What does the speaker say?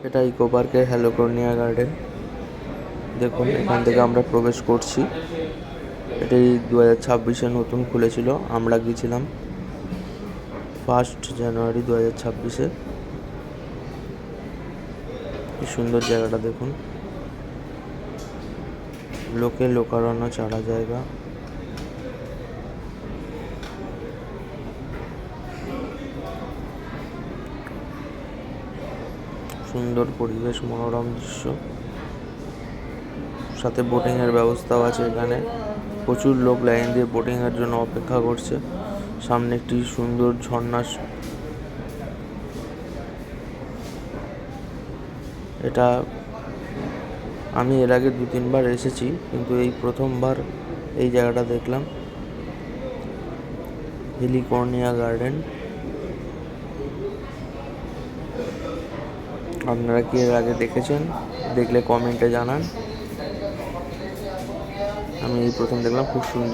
এটা ইকো পার্কের হ্যালোকর্নিয়া গার্ডেন। দেখুন এখান থেকে আমরা প্রবেশ করছি। এটি 2026-এ নতুন খুলেছিল। আমরা গিয়েছিলাম 1 জানুয়ারি 2026-এ। কি সুন্দর জায়গাটা দেখুন, লোকে লোকারণ্য ছাড়া জায়গা। সুন্দর পরিবেশ, মনোরম দৃশ্য, সাথে বোটিং এর ব্যবস্থাও আছে এখানে। প্রচুর লোক লাইন দিয়ে বোটিং এর জন্য অপেক্ষা করছে। সামনে একটি সুন্দর ঝর্ণা। এটা আমি এর আগে 2-3 বার এসেছি, কিন্তু এই প্রথমবার এই জায়গাটা দেখলাম, হ্যালোকর্নিয়া গার্ডেন। আপনারা কি এর আগে দেখেছেন? দেখলে কমেন্টে জানান। আমি এই প্রথম দেখলাম, খুব সুন্দর।